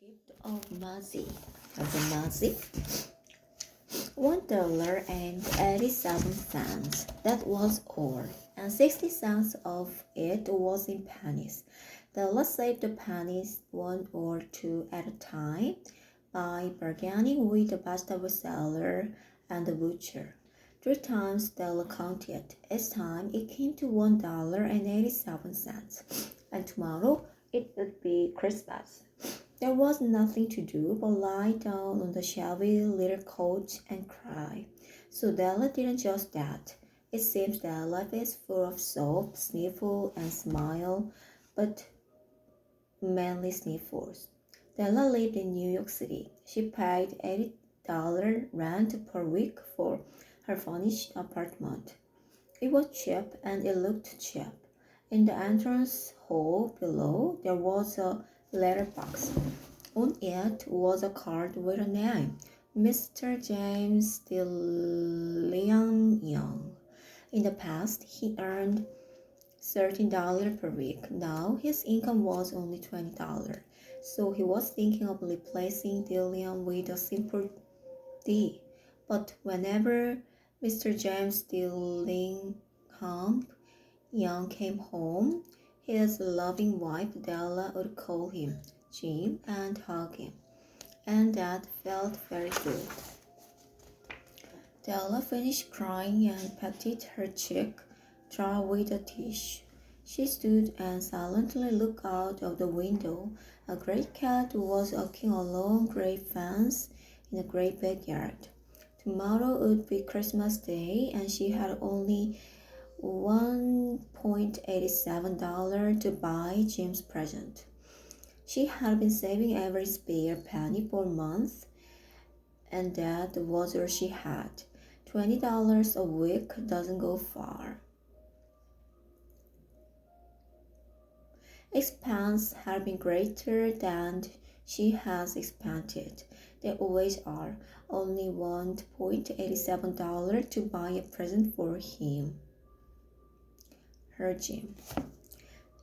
gift of Mazi. Of the Mazi, $1.87. That was all, and 60 cents of it was in pennies. Della saved the pennies one or two at a time by bargaining with the vegetable seller and the butcher. 3 times Della counted. Each time it came to $1.87, and tomorrow it would be Christmas. There was nothing to do but lie down on the shabby little couch and cry. So Della did just that. It seems that life is full of sob, sniffle, and smile, but mainly sniffles. Della lived in New York City. She paid $80 rent per week for her furnished apartment. It was cheap and it looked cheap. In the entrance hall below, there was a letterbox. On it was a card with a name, Mr. James DeLeon Young. In the past, he earned $13 per week. Now his income was only $20, so he was thinking of replacing DeLeon with a simple D. But whenever Mr. James DeLeon Young came home, his loving wife Della would call him Jim and hug him, and that felt very good. Della finished crying and patted her cheek dry with a tissue. She stood and silently looked out of the window. A great cat was walking along great fence in a great backyard. Tomorrow would be Christmas Day, and she had only $1.87 to buy Jim's present. She had been saving every spare penny for months, and that was all she had. $20 a week doesn't go far. Expenses had been greater than she has expected. They always are. Only $1.87 to buy a present for him. Her Jim.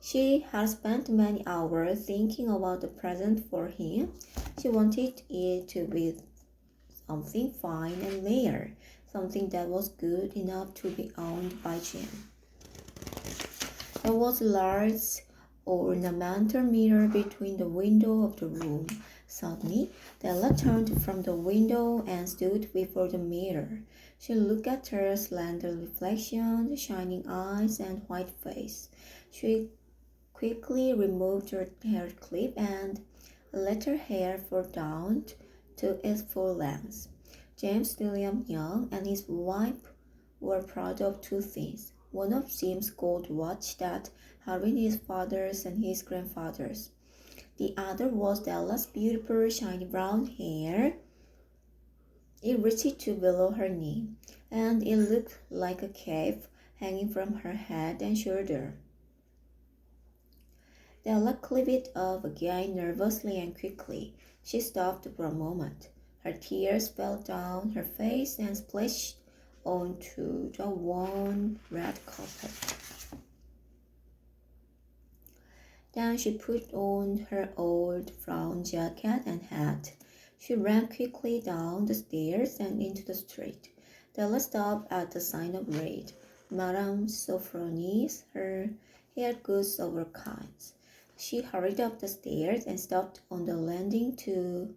She had spent many hours thinking about the present for him. She wanted it to be something fine and rare, something that was good enough to be owned by Jim. There was a large ornamental mirror between the window of the room. Suddenly, Della turned from the window and stood before the mirror. She looked at her slender reflection, shining eyes, and white face. She quickly removed her hair clip and let her hair fall down to its full length. James William Young and his wife were proud of two things. One of Jim's gold watch that had been his father's and his grandfather's. The other was Della's beautiful shiny brown hair. It reached to below her knee, and it looked like a cape hanging from her head and shoulder. Della clipped it off again nervously and quickly. She stopped for a moment. Her tears fell down her face and splashed onto the worn red carpet. Then she put on her old brown jacket and hat. She ran quickly down the stairs and into the street. Della stopped at the sign of read, Madame Sofronie's, her hair goods of all kinds. She hurried up the stairs and stopped on the landing to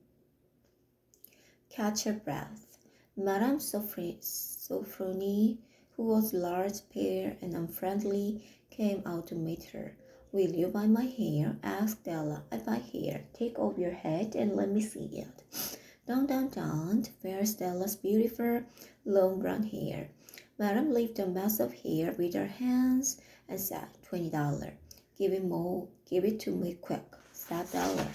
catch her breath. Madame Sophronie, who was large, pale, and unfriendly, came out to meet her. Will you buy my hair? Asked Della. I buy hair. Take off your hat and let me see it. Don't. Where's Della's beautiful, long brown hair? Madame lifted a mass of hair with her hands and said, $20. Give it more. Give it to me quick, said Della.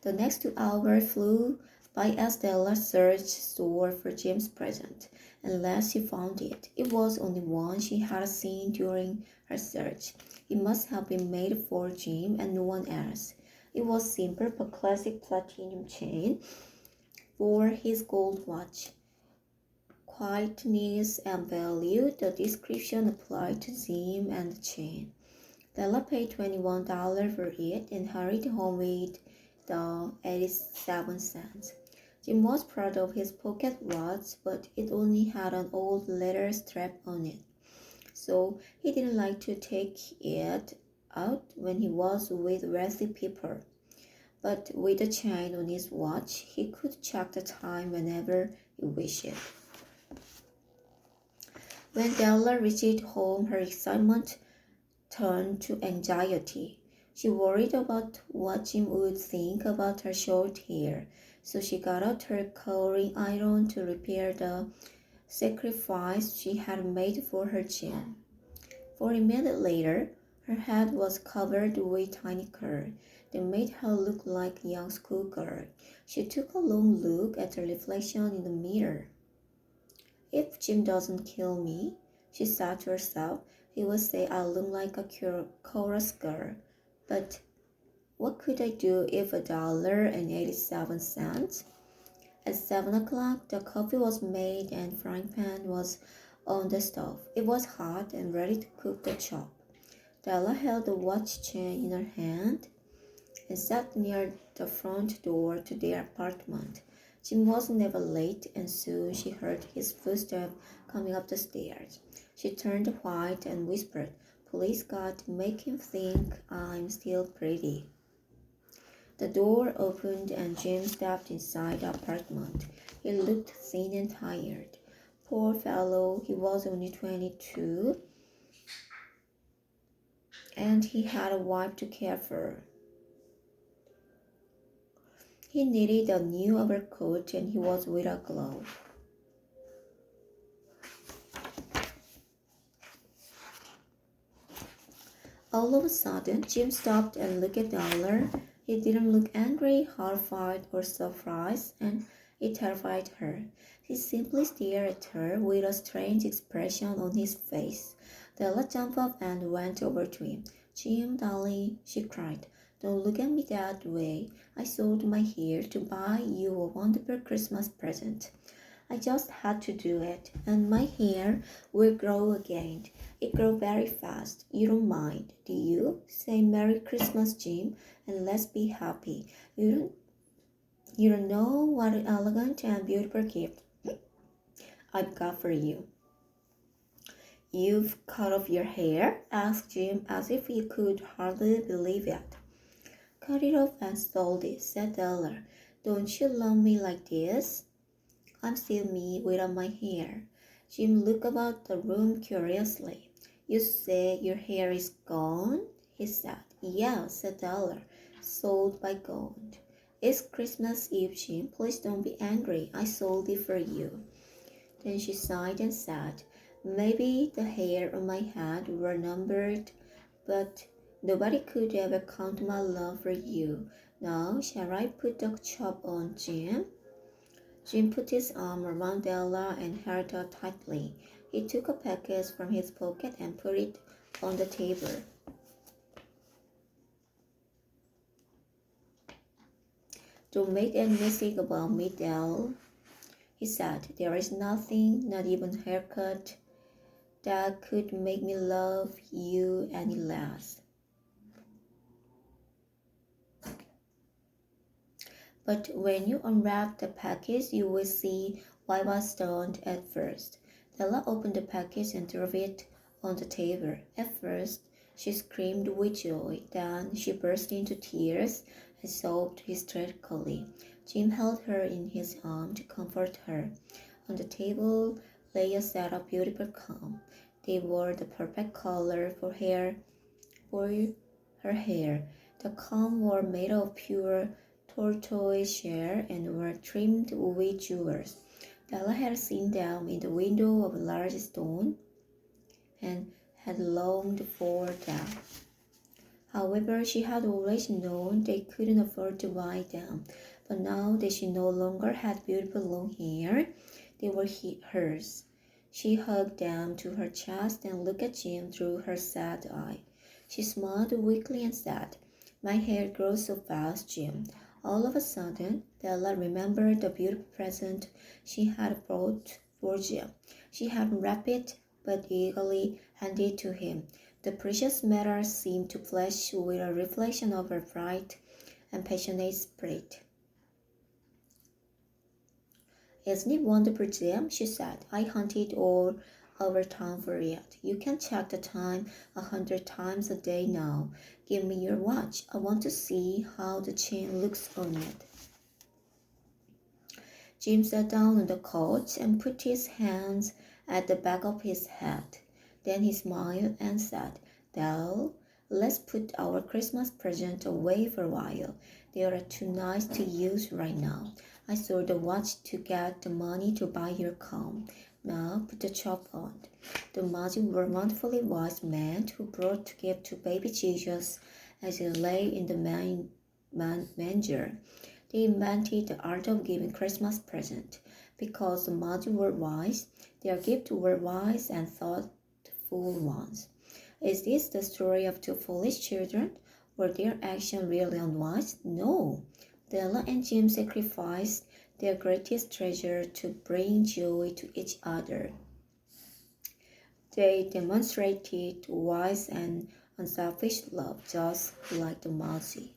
The next 2 hours flew by as Della searched store for Jim's present. Unless she found it. It was only one she had seen during her search. It must have been made for Jim and no one else. It was simple but classic platinum chain for his gold watch. Quietness and value, the description applied to Jim and the chain. Della paid $21 for it and hurried home with the 87 cents. Jim was proud of his pocket watch, but it only had an old leather strap on it, so he didn't like to take it out when he was with wealthy people. But with a chain on his watch, he could check the time whenever he wished. When Della reached home, her excitement turned to anxiety. She worried about what Jim would think about her short hair, so she got out her curling iron to repair the sacrifice she had made for her Jim. For a minute later, her head was covered with tiny curls that made her look like a young schoolgirl. She took a long look at her reflection in the mirror. If Jim doesn't kill me, she said to herself, he will say I look like a chorus girl. But what could I do if $1.87? At 7 o'clock, the coffee was made and frying pan was on the stove. It was hot and ready to cook the chop. Della held the watch chain in her hand and sat near the front door to their apartment. Jim was never late, and soon she heard his footsteps coming up the stairs. She turned white and whispered, "Please God, make him think I'm still pretty." The door opened and Jim stepped inside the apartment. He looked thin and tired. Poor fellow, he was only 22, and he had a wife to care for. He needed a new overcoat and he was without gloves. All of a sudden, Jim stopped and looked at Dollar. He didn't look angry, horrified, or surprised, and it terrified her. He simply stared at her with a strange expression on his face. Della jumped up and went over to him. "Jim, darling," she cried, "don't look at me that way. I sold my hair to buy you a wonderful Christmas present. I just had to do it, and my hair will grow again. It grows very fast. You don't mind, do you? Say Merry Christmas, Jim, and let's be happy. You don't know what an elegant and beautiful gift I've got for you." "You've cut off your hair?" asked Jim, as if he could hardly believe it. "Cut it off and sold it," said Della. "Don't you love me like this?" "I'm still me without my hair." Jim looked about the room curiously. "You say your hair is gone?" he said. "Yeah," said Dollar. "Sold by gold." "It's Christmas Eve, Jim. Please don't be angry. I sold it for you." Then she sighed and said, "Maybe the hair on my head were numbered, but nobody could ever count my love for you. Now, shall I put the chop on, Jim?" Jim put his arm around Della and held her tightly. He took a package from his pocket and put it on the table. "Don't make any mistake about me, Dell," he said. "There is nothing, not even a haircut, that could make me love you any less. But when you unwrap the package, you will see why I was stunned at first." Della opened the package and threw it on the table. At first, she screamed with joy. Then she burst into tears and sobbed hysterically. Jim held her in his arms to comfort her. On the table lay a set of beautiful combs. They were the perfect color for her hair. The combs were made of pure tortoise shell and were trimmed with jewels. Della had seen them in the window of a large stone and had longed for them. However, she had always known they couldn't afford to buy them, but now that she no longer had beautiful long hair, they were hers. She hugged them to her chest and looked at Jim through her sad eye. She smiled weakly and said, "My hair grows so fast, Jim." All of a sudden, Della remembered the beautiful present she had brought for Jim. She had wrapped it, but eagerly handed it to him. The precious metal seemed to flash with a reflection of her bright and passionate spirit. "Isn't it wonderful, Jim?" she said. "I hunted all over town for it. You can check the time 100 times a day now. Give me your watch. I want to see how the chain looks on it." Jim sat down on the couch and put his hands at the back of his head. Then he smiled and said, "Dell, let's put our Christmas present away for a while. They are too nice to use right now. I sold the watch to get the money to buy your comb. Now put the chop on." The Magi were wonderfully wise men who brought a gift to baby Jesus as he lay in the manger. They invented the art of giving Christmas presents. Because the Magi were wise, their gifts were wise and thoughtful ones. Is this the story of two foolish children? Were their actions really unwise? No. Della and Jim sacrificed their greatest treasure to bring joy to each other. They demonstrated wise and unselfish love, just like the Magi.